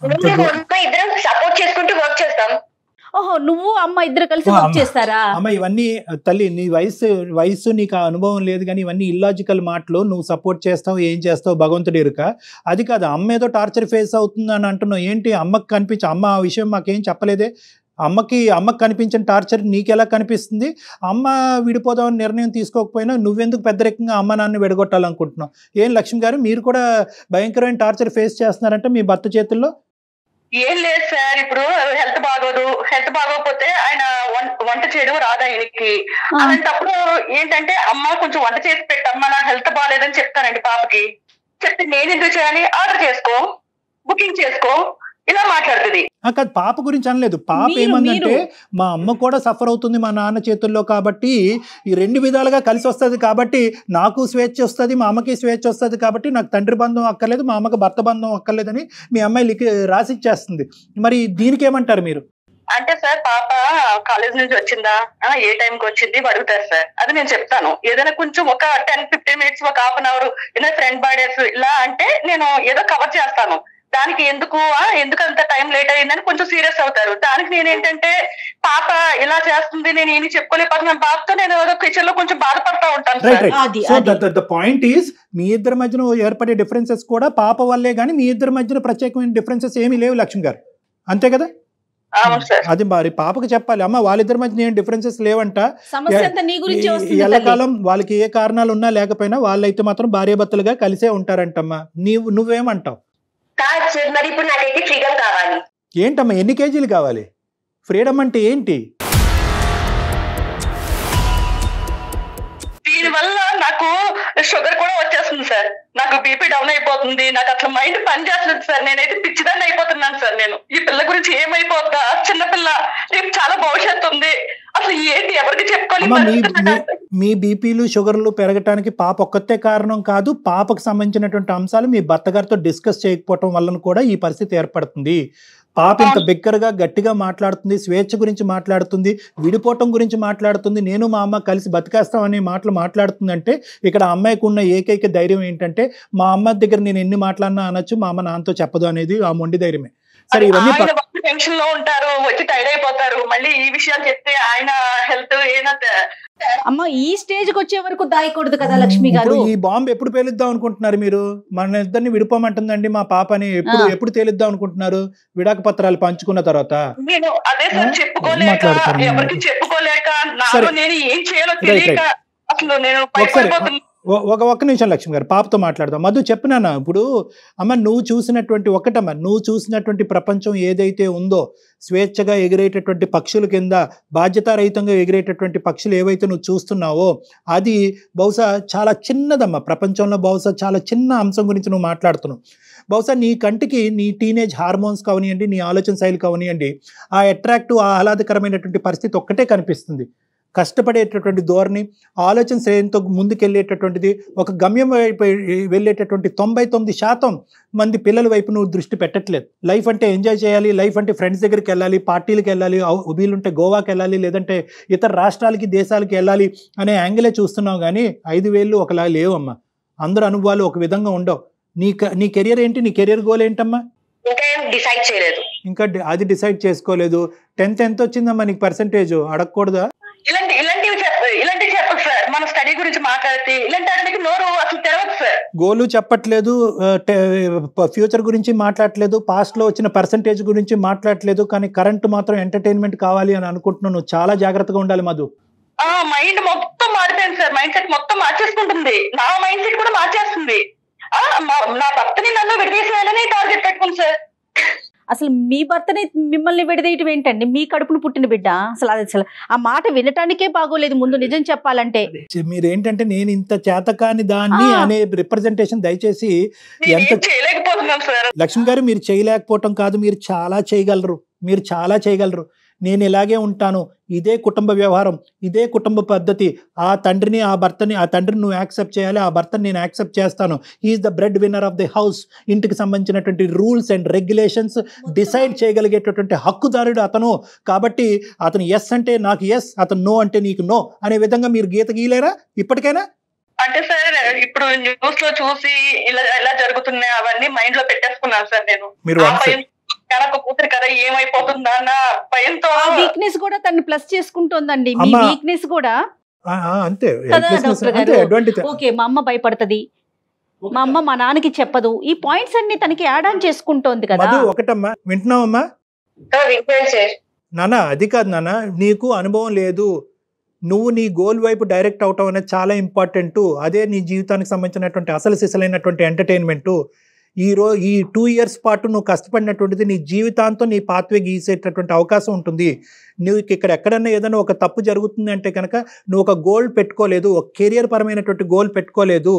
అమ్మ ఇద్దరం సపోర్ట్ చేసుకుంటూ వర్క్ చేస్తాం. ఓహో, నువ్వు అమ్మ ఇద్దరు కలిసి వర్క్ చేస్తారా? అమ్మ ఇవన్నీ తల్లి నీ వయసు నీకు ఆ అనుభవం లేదు, కానీ ఇవన్నీ ఇల్లాజికల్ మాటలు. నువ్వు సపోర్ట్ చేస్తావు, ఏం చేస్తావు భగవంతుడు ఎరుక. అది కాదు, అమ్మ ఏదో టార్చర్ ఫేస్ అవుతుంది అని అంటున్నావు. ఏంటి అమ్మకి కనిపించి, అమ్మ ఆ విషయం మాకేం చెప్పలేదే. అమ్మకి కనిపించిన టార్చర్ నీకెలా కనిపిస్తుంది? అమ్మ విడిపోదామని నిర్ణయం తీసుకోకపోయినా నువ్వెందుకు పెద్దరికంగా అమ్మ నాన్న విడగొట్టాలనుకుంటున్నావు? ఏం లక్ష్మి గారు, మీరు కూడా భయంకరమైన టార్చర్ ఫేస్ చేస్తున్నారంటే మీ భర్త చేతుల్లో? ఏం లేదు సార్, ఇప్పుడు హెల్త్ బాగోదు, హెల్త్ బాగోకపోతే ఆయన వంట చేయడం రాదు ఆయనకి. అలాంటప్పుడు ఏంటంటే అమ్మ కొంచెం వంట చేసి పెట్టమ్మా, నా హెల్త్ బాగాలేదని చెప్తానండి పాపకి. చెప్తే నేను ఎందుకు చేయాలి, ఆర్డర్ చేసుకో, బుకింగ్ చేసుకో, ఇలా మాట్లాడుతుంది. కాదు, పాప గురించి అనలేదు. పాప ఏమందంటే మా అమ్మ కూడా సఫర్ అవుతుంది మా నాన్న చేతుల్లో, కాబట్టి ఈ రెండు విధాలుగా కలిసి వస్తుంది, కాబట్టి నాకు స్వేచ్ఛ వస్తుంది, మా అమ్మకి స్వేచ్ఛ వస్తుంది, కాబట్టి నాకు తండ్రి బంధం అక్కర్లేదు, మా అమ్మకి భర్త బంధం అక్కర్లేదని మీ అమ్మాయి రాసిచ్చేస్తుంది. మరి దీనికి ఏమంటారు మీరు? అంటే సార్, పాప కాలేజ్ నుంచి వచ్చిందా, ఏ టైంకి వచ్చింది అడుగుతారు సార్. అది నేను చెప్తాను. ఏదైనా కొంచెం ఒక 10-15 minutes, ఒక హాఫ్ అన్ అవర్ ఏదైనా ఫ్రెండ్ బర్త్డేస్ ఇలా అంటే నేను ఏదో కవర్ చేస్తాను. దానికి ఎందుకు అంత టైం లేట్ అయ్యిందని కొంచెం సీరియస్ అవుతారు. దానికి నేనేంటంటే పాప ఇలా చేస్తుంది, నేను ఏమి చెప్పుకోలేకపోతున్నాను బాబుతో, నేను కిచెన్ లో కొంచెం బాధపడతా ఉంటాను. ద పాయింట్ ఈస్, మీ ఇద్దరి మధ్యన ఏర్పడే డిఫరెన్సెస్ కూడా పాప వల్లే, కానీ మీ ఇద్దరి మధ్యన ప్రత్యేకమైన డిఫరెన్సెస్ ఏమీ లేవు లక్ష్మి గారు, అంతే కదా? అది మరి పాపకు చెప్పాలి, అమ్మ వాళ్ళిద్దరి మధ్య ఏం డిఫరెన్సెస్ లేవంట, ఎల్లకాలం వాళ్ళకి ఏ కారణాలు ఉన్నా లేకపోయినా వాళ్ళైతే మాత్రం భార్యాభర్తలుగా కలిసే ఉంటారంటమ్మా. నువ్వేమంటావు? మరి ఇప్పుడు నాకైతే ఫ్రీడమ్ కావాలి. ఏంటమ్మా, ఎన్ని కేజీలు కావాలి? ఫ్రీడమ్ అంటే ఏంటి? దీనివల్ల నాకు షుగర్ కూడా వచ్చేస్తుంది సార్, నాకు బీపీ డౌన్ అయిపోతుంది, నాకు అట్లా మైండ్ పని చేస్తుంది సార్. నేనైతే పిచ్చిదాన్ని అయిపోతున్నాను సార్. నేను ఈ పిల్ల గురించి ఏమైపోతా, చిన్నపిల్ల, రేపు చాలా భవిష్యత్తు ఉంది, అసలు ఏంటి ఎవరికి చెప్పుకోవాలి. మీ బీపీలు షుగర్లు పెరగటానికి పాప ఒక్కతే కారణం కాదు, పాపకు సంబంధించినటువంటి అంశాలు మీ భర్త గారితో డిస్కస్ చేయకపోవటం వలన కూడా ఈ పరిస్థితి ఏర్పడుతుంది. పాప ఇంత బిగ్గరగా గట్టిగా మాట్లాడుతుంది, స్వేచ్ఛ గురించి మాట్లాడుతుంది, విడిపోవటం గురించి మాట్లాడుతుంది, నేను మా అమ్మ కలిసి బతికేస్తాం అనే మాటలు మాట్లాడుతుందంటే ఇక్కడ అమ్మాయికి ఉన్న ఏకైక ధైర్యం ఏంటంటే, మా అమ్మ దగ్గర నేను ఎన్ని మాట్లాడినా అనొచ్చు, మా అమ్మ నాన్నతో చెప్పదు అనేది ఆ మొండి ధైర్యమే. సరే, ఇవన్నీ టెన్షన్ లో ఉంటారు, వచ్చి టైర్డ్ అయిపోతారు, మళ్ళీ ఈ విషయాలు చెప్తే ఆయన హెల్త్ అమ్మ ఈ స్టేజ్ కి వచ్చే వరకు దాయకూడదు కదా లక్ష్మి గారు. ఈ బాంబు ఎప్పుడు పేలుద్దాం అనుకుంటున్నారు మీరు? మన ఇద్దరిని విడిపోమంటుందండి మా పాపని, ఎప్పుడు తేలిద్దాం అనుకుంటున్నారు? విడాక పత్రాలు పంచుకున్న తర్వాత నేను అదే సార్ చెప్పుకోలేక, ఎవరికి చెప్పుకోలేక, నేను ఏం చేయాలో తెలియక అసలు నేను ఒక్క నిమిషం లక్ష్మి గారు, పాపతో మాట్లాడదాం. మధు చెప్పినానా ఇప్పుడు? అమ్మ నువ్వు చూసినటువంటి ప్రపంచం ఏదైతే ఉందో, స్వేచ్ఛగా ఎగిరేటటువంటి పక్షుల కింద బాధ్యతారహితంగా ఎగిరేటటువంటి పక్షులు ఏవైతే నువ్వు చూస్తున్నావో అది బహుశా చాలా చిన్నదమ్మా. ప్రపంచంలో బహుశా చాలా చిన్న అంశం గురించి నువ్వు మాట్లాడుతున్నావు. బహుశా నీ కంటికి నీ టీనేజ్ హార్మోన్స్ కావనియండి, నీ ఆలోచన శైలి కావనియండి, ఆ అట్రాక్టివ్, ఆహ్లాదకరమైనటువంటి పరిస్థితి ఒక్కటే కనిపిస్తుంది. కష్టపడేటటువంటి ధోరణి, ఆలోచన శ్రేణితో ముందుకెళ్ళేటటువంటిది, ఒక గమ్యం వైపు వెళ్ళేటటువంటి 99% మంది పిల్లల వైపు నువ్వు దృష్టి పెట్టట్లేదు. లైఫ్ అంటే ఎంజాయ్ చేయాలి, లైఫ్ అంటే ఫ్రెండ్స్ దగ్గరికి వెళ్ళాలి, పార్టీలకు వెళ్ళాలి, వీలుంటే గోవాకి వెళ్ళాలి, లేదంటే ఇతర రాష్ట్రాలకి దేశాలకి వెళ్ళాలి అనే యాంగిలే చూస్తున్నావు. కానీ 5 వేళ్ళు ఒకలా లేవమ్మా. అందరు అనుభవాలు ఒక విధంగా ఉండవు. నీ కెరియర్ ఏంటి? నీ కెరియర్ గోల్ ఏంటమ్మా? ఇంకా అది డిసైడ్ చేసుకోలేదు. 10th ఎంత వచ్చిందమ్మా నీకు పర్సెంటేజ్? అడగకూడదా? ఇలాంటివి చెప్పదు సార్. మన స్టడీ గురించి మాట్లాడితే ఇలాంటి వాటికి నోరు అసలు తెరవదు సార్. గోలు చెప్పట్లేదు, ఫ్యూచర్ గురించి మాట్లాడట్లేదు, పాస్ట్ లో వచ్చిన పర్సెంటేజ్ గురించి మాట్లాడట్లేదు, కానీ కరెంట్ మాత్రం ఎంటర్టైన్మెంట్ కావాలి అని అనుకుంటున్నావు. నువ్వు చాలా జాగ్రత్తగా ఉండాలి మధు. మైండ్ మొత్తం మారిపోయింది సార్, మైండ్ సెట్ మొత్తం మార్చేసుకుంటుంది, నా మైండ్ సెట్ కూడా మార్చేస్తుంది. నా భర్తని నన్ను విడదీసేయాలని టార్గెట్ పెట్టుకుంది సార్. అసలు మీ భర్తని మిమ్మల్ని విడదీయటం ఏంటండి? మీ కడుపును పుట్టిన బిడ్డ. అసలు ఆ మాట వినటానికే బాగోలేదు ముందు, నిజం చెప్పాలంటే. మీరేంటంటే నేను ఇంత చేతకాని దాన్ని అనే రిప్రజెంటేషన్ దయచేసి ఎంత చేయలేకపోతున్నాం సార్. లక్ష్మి గారు, మీరు చేయలేకపోవటం కాదు, మీరు చాలా చేయగలరు. నేను ఇలాగే ఉంటాను, ఇదే కుటుంబ వ్యవహారం, ఇదే కుటుంబ పద్ధతి, ఆ తండ్రిని ఆ భర్తని, ఆ తండ్రిని నువ్వు యాక్సెప్ట్ చేయాలి, ఆ భర్తని నేను యాక్సెప్ట్ చేస్తాను, is the bread winner of the house, ఇంటికి సంబంధించినటువంటి రూల్స్ అండ్ రెగ్యులేషన్స్ డిసైడ్ చేయగలిగేటటువంటి హక్కుదారుడు అతను, కాబట్టి అతను ఎస్ అంటే నాకు ఎస్, అతను నో అంటే నీకు నో అనే విధంగా మీరు గీత గీయలేరా ఇప్పటికైనా? అంటే సార్ ఇప్పుడు న్యూస్ లో చూసి ఇలా ఎలా జరుగుతున్నాయి అవన్నీ మైండ్ లో పెట్టేసుకున్నాను సార్ నేను. మీరు కనుక కూతురు కదా ఏమైపోతుందా అన్న భయంతో. వీక్నెస్ కూడా తను ప్లస్ చేసుకుంటోందండి, మీ వీక్నెస్ కూడా. అంతే కదా డాక్టర్ గారు, ఓకే మా అమ్మ భయపడుతుంది, మా అమ్మ మా నాన్నకి చెప్పదు, ఈ పాయింట్స్ అన్ని తనకి యాడ్ ఆన్ చేసుకుంటోంది కదా. ఒకటమ్మా, వింటున్నావమ్మా నాన్న? అది కాదు నాన్న, నీకు అనుభవం లేదు, నువ్వు నీ గోల్ వైపు డైరెక్ట్ అవటం అనేది చాలా ఇంపార్టెంట్. అదే నీ జీవితానికి సంబంధించినటువంటి అసలు సిసలైనటువంటి ఎంటర్టైన్మెంటు. ఈ 2 years పాటు నువ్వు కష్టపడినటువంటిది నీ జీవితాంతం నీ పాత్వే గీసేటటువంటి అవకాశం ఉంటుంది. నువ్వు ఇక్కడ ఎక్కడన్నా ఏదైనా ఒక తప్పు జరుగుతుంది అంటే కనుక నువ్వు ఒక గోల్ పెట్టుకోలేదు, ఒక కెరియర్ పరమైనటువంటి గోల్ పెట్టుకోలేదు.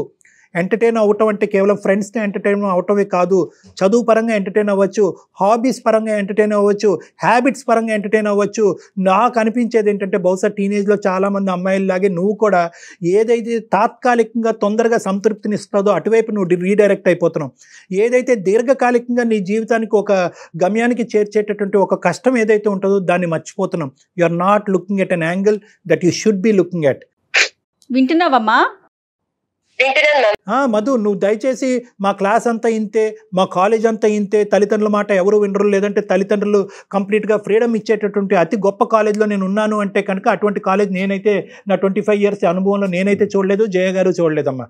ఎంటర్టైన్ అవ్వటం అంటే కేవలం ఫ్రెండ్స్ని ఎంటర్టైన్ అవటమే కాదు, చదువు పరంగా ఎంటర్టైన్ అవ్వచ్చు, హాబీస్ పరంగా ఎంటర్టైన్ అవ్వచ్చు, హ్యాబిట్స్ పరంగా ఎంటర్టైన్ అవ్వచ్చు. నాకు అనిపించేది ఏంటంటే బహుశా టీనేజ్లో చాలామంది అమ్మాయిల్లాగే నువ్వు కూడా ఏదైతే తాత్కాలికంగా తొందరగా సంతృప్తిని ఇస్తుందో అటువైపు నువ్వు రీడైరెక్ట్ అయిపోతున్నావు. ఏదైతే దీర్ఘకాలికంగా నీ జీవితానికి ఒక గమ్యానికి చేర్చేటటువంటి ఒక కష్టం ఏదైతే ఉంటుందో దాన్ని మర్చిపోతున్నాం. You are not looking at an angle that you should be looking at. వింటున్నావమ్మా మధు? నువ్వు దయచేసి మా క్లాస్ అంతా ఇంతే, మా కాలేజ్ అంతా ఇంతే, తల్లిదండ్రుల మాట ఎవరు వినరు, లేదంటే తల్లిదండ్రులు కంప్లీట్గా ఫ్రీడమ్ ఇచ్చేటటువంటి అతి గొప్ప కాలేజ్లో నేను ఉన్నాను అంటే కనుక అటువంటి కాలేజ్ నేనైతే నా 25 years అనుభవంలో నేనైతే చూడలేదు, జయ గారు చూడలేదమ్మా.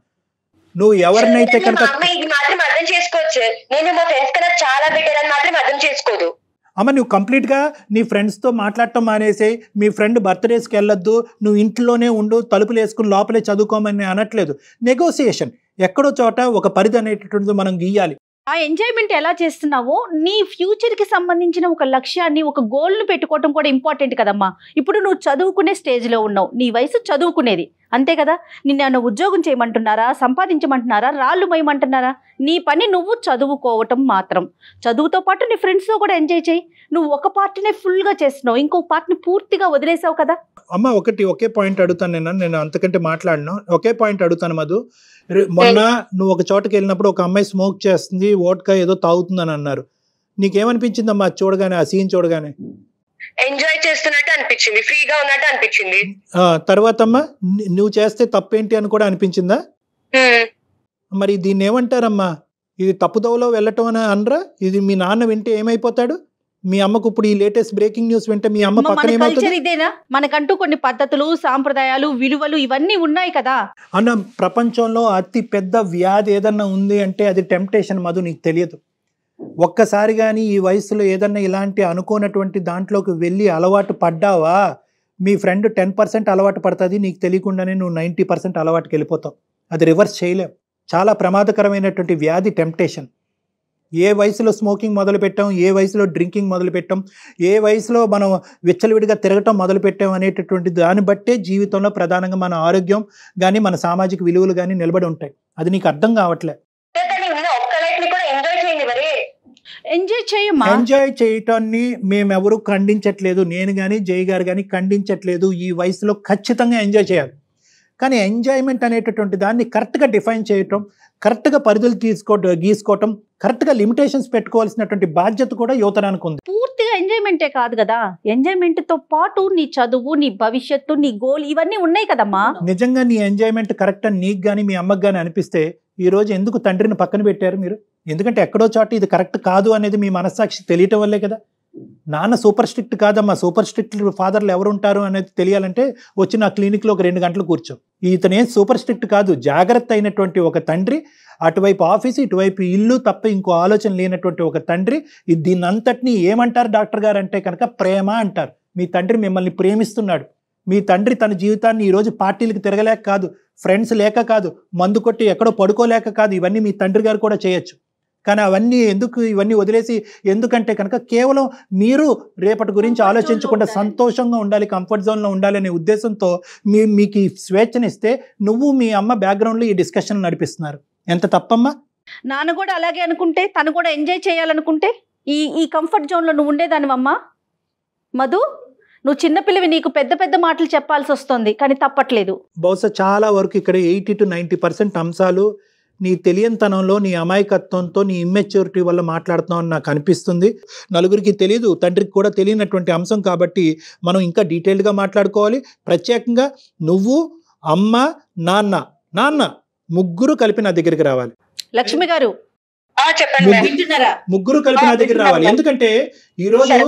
నువ్వు ఎవరినైతే కనుక అర్థం చేసుకోవచ్చు, నేను మా ఫ్రెండ్స్ కన్నా చాలా బెటర్ అని మాత్రం అర్థం చేసుకోదు. అమ్మ నువ్వు కంప్లీట్గా నీ ఫ్రెండ్స్తో మాట్లాడటం మానేసే, మీ ఫ్రెండ్ బర్త్డేస్కి వెళ్ళొద్దు, నువ్వు ఇంట్లోనే ఉండు, తలుపులు వేసుకుని లోపలే చదువుకోమని అనట్లేదు. నెగోసియేషన్ ఎక్కడో చోట ఒక పరిధి అనేటటువంటిది మనం గీయాలి. ఆ ఎంజాయ్మెంట్ ఎలా చేస్తున్నావో నీ ఫ్యూచర్కి సంబంధించిన ఒక లక్ష్యాన్ని, ఒక గోల్ను పెట్టుకోవటం కూడా ఇంపార్టెంట్ కదమ్మా. ఇప్పుడు నువ్వు చదువుకునే స్టేజ్లో ఉన్నావు, నీ వయసు చదువుకునేది అంతే కదా. నిన్ను ఉద్యోగం చేయమంటున్నారా, సంపాదించమంటున్నారా, రాళ్ళు మోయమంటున్నారా? నీ పని నువ్వు చదువుకోవటం మాత్రం. చదువుతో పాటు నీ ఫ్రెండ్స్తో కూడా ఎంజాయ్ చేయి. నువ్వు ఒక పార్ట్నే ఫుల్గా చేస్తున్నావు, ఇంకో పార్ట్ని పూర్తిగా వదిలేసావు కదా. అమ్మ ఒకే పాయింట్ అడుగుతాను, నేను అంతకంటే మాట్లాడను. ఒకే పాయింట్ అడుగుతాను మధు. మొన్న నువ్వు ఒక చోటకి వెళ్ళినప్పుడు ఒక అమ్మాయి స్మోక్ చేస్తుంది, వోడ్కా ఏదో తాగుతుందని అన్నారు. నీకేమనిపించింది అమ్మా చూడగానే, ఆ సీన్ చూడగానే? ఎంజాయ్ చేస్తున్నట్టు అనిపించింది, ఫ్రీగా ఉన్నట్టు అనిపించింది. తర్వాత అమ్మా నువ్వు చేస్తే తప్పేంటి అని కూడా అనిపించిందా? మరి దీన్ని ఏమంటారమ్మా? ఇది తప్పుదోవలో వెళ్ళటం అని అనరా? ఇది మీ నాన్న వింటే ఏమైపోతాడు? మీ అమ్మకు ఇప్పుడు ఈ లేటెస్ట్ బ్రేకింగ్ న్యూస్ వింటే మీ అమ్మ పక్కన ఏమవుతుంది? ఇదేనా మనకంటూ కొన్ని పద్ధతులు, సాంప్రదాయాలు, విలువలు ఇవన్నీ ఉన్నాయి కదా అన్న. ప్రపంచంలో అతి పెద్ద వ్యాధి ఏదన్నా ఉంది అంటే అది టెంప్టేషన్ మధు, నీకు తెలియదు. ఒక్కసారి కానీ ఈ వయసులో ఏదన్నా ఇలాంటి అనుకోనటువంటి దాంట్లోకి వెళ్ళి అలవాటు పడ్డావా, మీ ఫ్రెండ్ 10% అలవాటు పడుతుంది, నీకు తెలియకుండానే నువ్వు 90% అలవాటుకి వెళ్ళిపోతావు. అది రివర్స్ చేయలేవు. చాలా ప్రమాదకరమైనటువంటి వ్యాధి టెంప్టేషన్. ఏ వయసులో స్మోకింగ్ మొదలుపెట్టాం, ఏ వయసులో డ్రింకింగ్ మొదలుపెట్టాం, ఏ వయసులో మనం విచ్చలవిడిగా తిరగటం మొదలుపెట్టాం అనేటటువంటి దాన్ని బట్టే జీవితంలో ప్రధానంగా మన ఆరోగ్యం కానీ మన సామాజిక విలువలు కానీ నిలబడి ఉంటాయి. అది నీకు అర్థం కావట్లే. ఎంజాయ్ చేయటాన్ని మేమెవరూ ఖండించట్లేదు, నేను కానీ జై గారు కానీ ఖండించట్లేదు. ఈ వయసులో ఖచ్చితంగా ఎంజాయ్ చేయాలి. కానీ ఎంజాయ్మెంట్ అనేటటువంటి దాన్ని కరెక్ట్గా డిఫైన్ చేయటం, కరెక్ట్గా పరిధులు గీసుకోవటం, కరెక్ట్గా లిమిటేషన్స్ పెట్టుకోవాల్సినటువంటి బాధ్యత కూడా యువతరానికి ఉంది. పూర్తిగా ఎంజాయ్మెంటే కాదు కదా, ఎంజాయ్మెంట్తో పాటు నీ చదువు, నీ భవిష్యత్తు, నీ గోల్ ఇవన్నీ ఉన్నాయి కదమ్మా. నిజంగా నీ ఎంజాయ్మెంట్ కరెక్ట్ అని నీకు కానీ మీ అమ్మకి కానీ అనిపిస్తే ఈరోజు ఎందుకు తండ్రిని పక్కన పెట్టారు మీరు? ఎందుకంటే ఎక్కడో చోట ఇది కరెక్ట్ కాదు అనేది మీ మనస్సాక్షి తెలియటం వల్లే కదా. నాన్న సూపర్ స్ట్రిక్ట్ కాదమ్మా, సూపర్ స్ట్రిక్ట్ ఫాదర్లు ఎవరు ఉంటారు అనేది తెలియాలంటే వచ్చి నా క్లినిక్లో ఒక 2 గంటలు కూర్చో. ఇతనే సూపర్ స్ట్రిక్ట్ కాదు, జాగ్రత్త అయినటువంటి ఒక తండ్రి, అటువైపు ఆఫీసు ఇటువైపు ఇల్లు తప్ప ఇంకో ఆలోచన లేనటువంటి ఒక తండ్రి. దీన్ని అంతటినీ ఏమంటారు డాక్టర్ గారు అంటే కనుక ప్రేమ అంటారు. మీ తండ్రి మిమ్మల్ని ప్రేమిస్తున్నాడు. మీ తండ్రి తన జీవితాన్ని ఈరోజు పార్టీలకు తిరగలేక కాదు, ఫ్రెండ్స్ లేక కాదు, మందు కొట్టి ఎక్కడో పడుకోలేక కాదు, ఇవన్నీ మీ తండ్రి గారు కూడా చేయొచ్చు. కానీ అవన్నీ ఎందుకు, ఇవన్నీ వదిలేసి ఎందుకంటే కనుక కేవలం మీరు రేపటి గురించి ఆలోచించకుండా సంతోషంగా ఉండాలి, కంఫర్ట్ జోన్లో ఉండాలి అనే ఉద్దేశంతో మీకు స్వేచ్ఛనిస్తే నువ్వు మీ అమ్మ బ్యాక్గ్రౌండ్లో ఈ డిస్కషన్ నడిపిస్తున్నారు. ఎంత తప్పమ్మా? నాన్న కూడా అలాగే అనుకుంటే, తను కూడా ఎంజాయ్ చేయాలనుకుంటే ఈ కంఫర్ట్ జోన్లో నువ్వు ఉండేదానివమ్మా. మధు, నువ్వు చిన్నపిల్లవి, నీకు పెద్ద పెద్ద మాటలు చెప్పాల్సి వస్తుంది, కానీ తప్పట్లేదు. బహుశా చాలా వరకు ఇక్కడ 80 to 90% అంశాలు నీ తెలియనితనంలో, నీ అమాయకత్వంతో, నీ ఇమ్మెచ్యూరిటీ వల్ల మాట్లాడుతున్నావు అని నాకు అనిపిస్తుంది. నలుగురికి తెలియదు, తండ్రికి కూడా తెలియనటువంటి అంశం కాబట్టి మనం ఇంకా డీటెయిల్డ్గా మాట్లాడుకోవాలి. ప్రత్యేకంగా నువ్వు, అమ్మ, నాన్న ముగ్గురు కలిపి నా దగ్గరికి రావాలి. లక్ష్మి గారు చెప్పండి మేడం. వింటున్నారా? ముగ్గురు కలిపి నా దగ్గర రావాలి. ఎందుకంటే ఈరోజు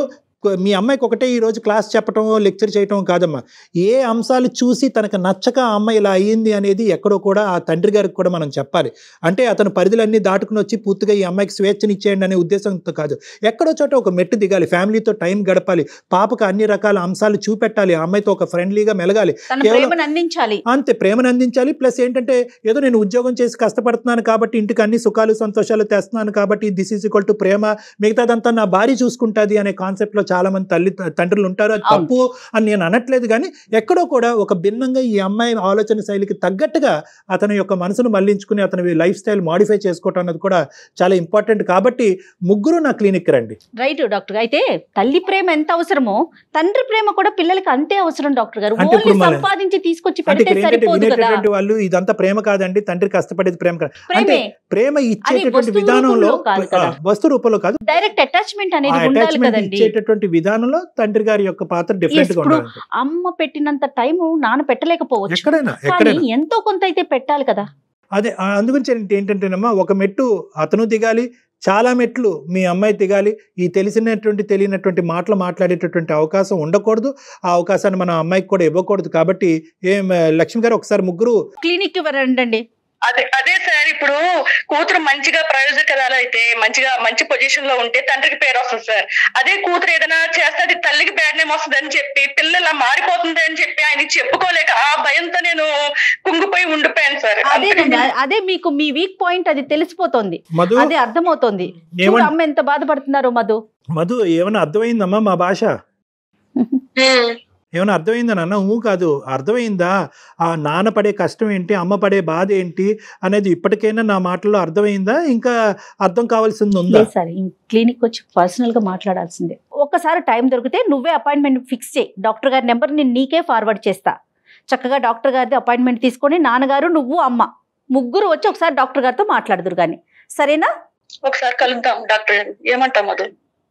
మీ అమ్మాయికి ఒకటే ఈరోజు క్లాస్ చెప్పటం, లెక్చర్ చేయటం కాదమ్మా. ఏ అంశాలు చూసి తనకు నచ్చక ఆ అమ్మాయి ఇలా అయ్యింది అనేది ఎక్కడో కూడా ఆ తండ్రి గారికి కూడా మనం చెప్పాలి. అంటే అతను పరిధులన్నీ దాటుకుని వచ్చి పూర్తిగా ఈ అమ్మాయికి స్వేచ్ఛనిచ్చేయండి అనే ఉద్దేశంతో కాదు. ఎక్కడో చోట ఒక మెట్టు దిగాలి, ఫ్యామిలీతో టైం గడపాలి, పాపకు అన్ని రకాల అంశాలు చూపెట్టాలి, ఆ అమ్మాయితో ఒక ఫ్రెండ్లీగా మెలగాలి, అంతే ప్రేమను అందించాలి. ప్లస్ ఏంటంటే ఏదో నేను ఉద్యోగం చేసి కష్టపడుతున్నాను కాబట్టి ఇంటికి అన్ని సుఖాలు సంతోషాలు తెస్తున్నాను కాబట్టి దిస్ ఈజ్ ఈక్వల్ టు ప్రేమ, మిగతాదంతా నా భార్య చూసుకుంటుంది అనే కాన్సెప్ట్ లో చాలా మంది తండ్రులు ఉంటారు. అది తప్పు అని నేను అనట్లేదు, కానీ ఎక్కడో కూడా ఒక భిన్నంగా ఈ అమ్మాయి ఆలోచన శైలికి తగ్గట్టుగా అతని యొక్క మనసును మళ్లించుకుని అతని లైఫ్ స్టైల్ మాడిఫై చేసుకోవటం అన్నది కూడా చాలా ఇంపార్టెంట్. కాబట్టి ముగ్గురు నా క్లినిక్ రండి. Right doctor. అయితే తల్లి ప్రేమ ఎంత అవసరమో తండ్రి ప్రేమ కూడా పిల్లలకి అంతే అవసరం డాక్టర్ గారు. సంపాదించి తీసుకొచ్చి వినేటటువంటి వాళ్ళు ఇదంతా ప్రేమ కాదండి, తండ్రి కష్టపడేది ప్రేమ కాదు. అంటే ప్రేమ ఇచ్చేటటువంటి విధానంలో, వస్తు రూపంలో కాదు, డైరెక్ట్ అటాచ్మెంట్ అనేది ఉండాలి కదండి. ఇచ్చేటటువంటి విధానంలో తండ్రి గారి యొక్క పాత్ర డిఫరెంట్ గా ఉండాలి. అమ్మ పెట్టినంత టైం నాన్న పెట్టలేకపోవచ్చు, ఎక్కడైనా ఎంతో కొంత అయితే పెట్టాలి కదా. అదే అందుగురించి ఏంటంటేనమ్మా, ఒక మెట్టు అతను దిగాలి, చాలా మెట్లు మీ అమ్మాయి దిగాలి. ఈ తెలియనటువంటి మాటలు మాట్లాడేటటువంటి అవకాశం ఉండకూడదు, ఆ అవకాశాన్ని మన అమ్మాయికి కూడా ఇవ్వకూడదు. కాబట్టి లక్ష్మి గారు ఒకసారి ముగ్గురు క్లినిక్ కి రండి. అదే సార్, ఇప్పుడు కూతురు మంచిగా ప్రయోజకరాలు అయితే మంచి పొజిషన్ లో ఉంటే తండ్రికి పేరు వస్తుంది సార్. అదే కూతురు ఏదైనా చేస్తే అది తల్లికి బ్యాడ్ నేమ్ వస్తుంది అని చెప్పి, పిల్లల మారిపోతుంది అని చెప్పి ఆయనకి చెప్పుకోలేక ఆ భయంతో నేను కుంగిపోయి ఉండిపోయాను సార్. అదే మీకు మీ వీక్ పాయింట్ అది తెలిసిపోతుంది, అదే అర్థమవుతుంది. అమ్మ ఎంత బాధపడుతున్నారో. మధు ఏమైనా అర్థమైందమ్మా మా భాష? ఏమైనా అర్థమైందా నాన్న? కాదు, అర్థమైందా? ఆ నాన్న పడే కష్టం ఏంటి, అమ్మ పడే బాధ ఏంటి అనేది ఇప్పటికైనా నా మాటల్లో అర్థమైందా? ఇంకా అర్థం కావాల్సింది ఉందా? సరే, క్లినిక్ వచ్చి పర్సనల్ గా మాట్లాడాల్సిందే. ఒక్కసారి టైం దొరికితే నువ్వే అపాయింట్మెంట్ ఫిక్స్ చేయి. డాక్టర్ గారి నెంబర్ నేను నీకే ఫార్వర్డ్ చేస్తా. చక్కగా డాక్టర్ గారిది అపాయింట్మెంట్ తీసుకొని నాన్నగారు, నువ్వు, అమ్మ ముగ్గురు వచ్చి ఒకసారి డాక్టర్ గారితో మాట్లాడదురు కానీ, సరేనా? ఒకసారి కలుద్దాం డాక్టర్, ఏమంటాం?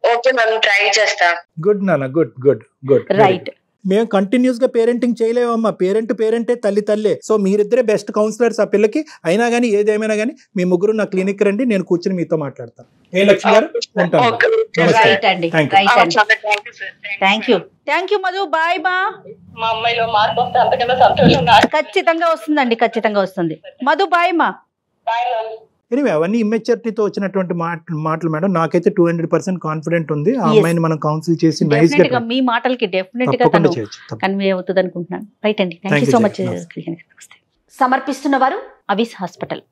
ఓకే మ్యామ్, ట్రై చేస్తా. గుడ్ నాన్న, గుడ్. రైట్. మేము కంటిన్యూస్ గా పేరెంటింగ్ చేయలేమమ్మా. పేరెంటే తల్లే. సో మీరిద్దరే బెస్ట్ కౌన్సిలర్స్ ఆ పిల్లకి. అయినా కానీ ఏదేమైనా కానీ మీ ముగ్గురు నా క్లినిక్ రండి, నేను కూర్చొని మీతో మాట్లాడతాను. లక్ష్మి గారు ఉంటాను. Thank you Madhu. బాయ్ బా. మా అమ్మాయిలో మార్పు వస్తే అంతకన్నా సంతోషం. ఖచ్చితంగా వస్తుందండి, ఖచ్చితంగా వస్తుంది. మధు బాయ్ మా. ఎనివే అవన్నీ ఇమ్మెచ్యూరిటీతో వచ్చినటువంటి మాటలు మేడం. నాకైతే 200% కాన్ఫిడెంట్ ఉంది. ఆ అమ్మాయిని మనం కౌన్సిల్ చేసి నైస్ గా మీ మాటలకి డెఫినెట్ గా కన్వే అవుతుంది అనుకుంటున్నాను. రైట్ అండి, థ్యాంక్ యూ సో మచ్. సమర్పిస్తున్న వారు అవిస్ హాస్పిటల్.